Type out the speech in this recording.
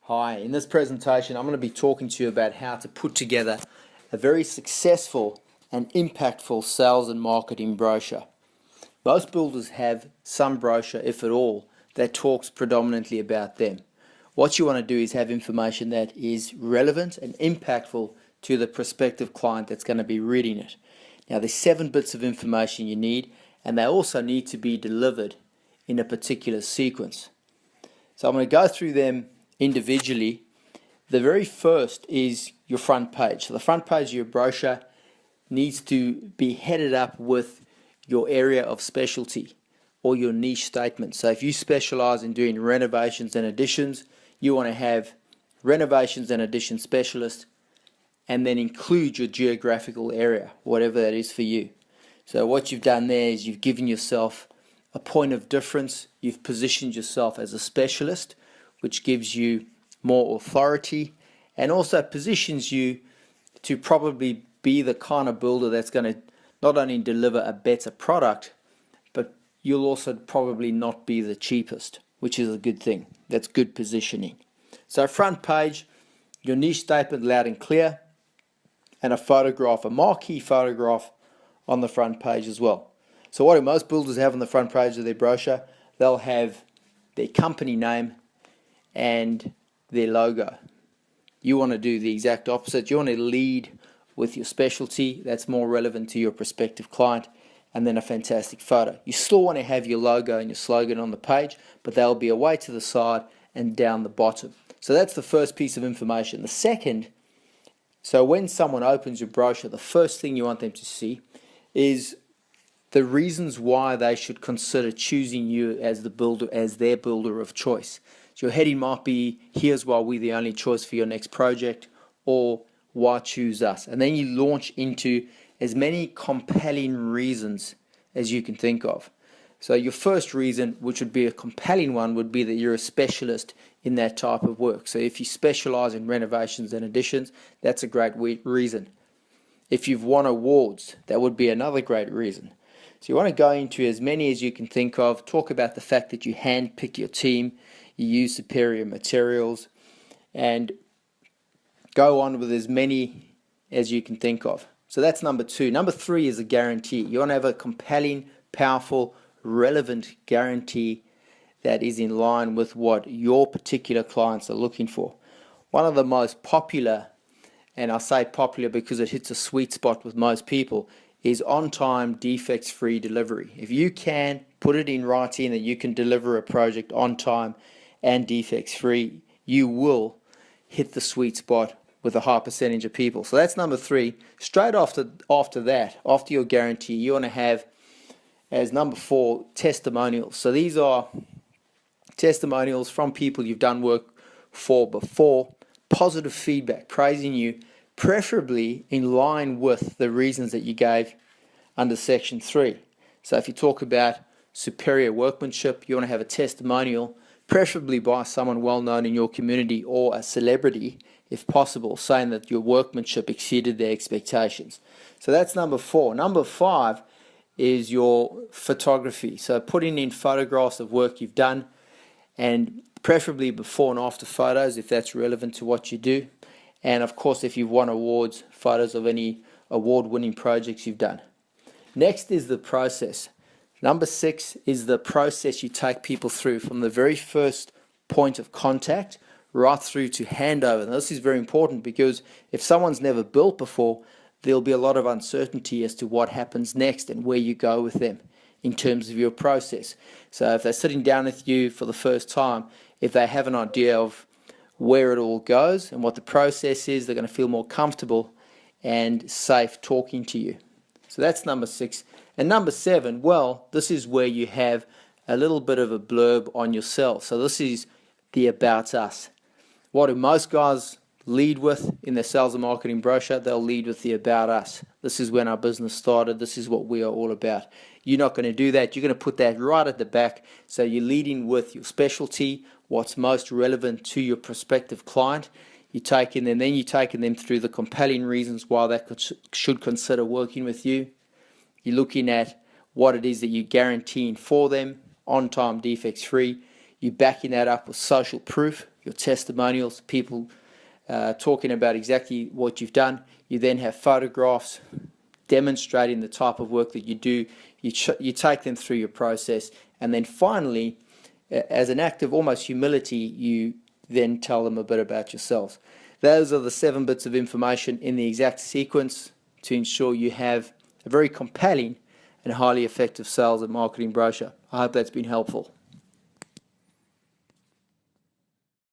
Hi, in this presentation I'm going to be talking to you about how to put together a very successful and impactful sales and marketing brochure. Most builders have some brochure, if at all, that talks predominantly about them. What you want to do is have information that is relevant and impactful to the prospective client that's going to be reading it. Now there's 7 bits of information you need, and they also need to be delivered in a particular sequence. So I'm going to go through them individually. The very first is your front page. So the front page of your brochure needs to be headed up with your area of specialty or your niche statement. So if you specialize in doing renovations and additions, you want to have renovations and addition specialist, and then include your geographical area, whatever that is for you. So what you've done there is you've given yourself a point of difference. You've positioned yourself as a specialist, which gives you more authority and also positions you to probably be the kind of builder that's going to not only deliver a better product, but you'll also probably not be the cheapest, which is a good thing. That's good positioning. So front page, your niche statement loud and clear, and a photograph, a marquee photograph on the front page as well. So what do most builders have on the front page of their brochure? They'll have their company name and their logo. You want to do the exact opposite. You want to lead with your specialty that's more relevant to your prospective client, and then a fantastic photo. You still want to have your logo and your slogan on the page, but they'll be away to the side and down the bottom. So that's the first piece of information. The second, so when someone opens your brochure, the first thing you want them to see is the reasons why they should consider choosing you as the builder, as their builder of choice. So your heading might be, here's why we're the only choice for your next project, or why choose us. And then you launch into as many compelling reasons as you can think of. So your first reason, which would be a compelling one, would be that you're a specialist in that type of work. So if you specialize in renovations and additions, that's a great reason. If you've won awards, that would be another great reason. So you want to go into as many as you can think of, talk about the fact that you handpick your team, you use superior materials, and go on with as many as you can think of. So that's number 2. Number 3 is a guarantee. You want to have a compelling, powerful, relevant guarantee that is in line with what your particular clients are looking for. One of the most popular, and I say popular because it hits a sweet spot with most people, is on-time, defects-free delivery. If you can put it in writing that you can deliver a project on time and defects-free, you will hit the sweet spot with a high percentage of people. So that's number 3. Straight after that, after your guarantee, you want to have, as number 4, testimonials. So these are testimonials from people you've done work for before, positive feedback, praising you, preferably in line with the reasons that you gave under section 3. So if you talk about superior workmanship, you want to have a testimonial, preferably by someone well known in your community or a celebrity, if possible, saying that your workmanship exceeded their expectations. So that's number 4. Number 5 is your photography. So putting in photographs of work you've done, and preferably before and after photos if that's relevant to what you do. And of course, if you've won awards, photos of any award-winning projects you've done. Next is the process. Number 6 is the process you take people through from the very first point of contact right through to handover. Now, this is very important because if someone's never built before, there'll be a lot of uncertainty as to what happens next and where you go with them in terms of your process. So if they're sitting down with you for the first time, if they have an idea of where it all goes and what the process is, they're going to feel more comfortable and safe talking to you. So that's number 6. And number 7, well, this is where you have a little bit of a blurb on yourself. So this is the About Us. What do most guys lead with in their sales and marketing brochure? They'll lead with the About Us. This is when our business started. This is what we are all about. You're not going to do that. You're going to put that right at the back. So you're leading with your specialty, what's most relevant to your prospective client. You're taking them through the compelling reasons why they should consider working with you. You're looking at what it is that you're guaranteeing for them, on time, defects free. You're backing that up with social proof, your testimonials, people talking about exactly what you've done. You then have photographs demonstrating the type of work that you do. You take them through your process, and then finally, as an act of almost humility, you then tell them a bit about yourselves. Those are the 7 bits of information in the exact sequence to ensure you have a very compelling and highly effective sales and marketing brochure. I hope that's been helpful.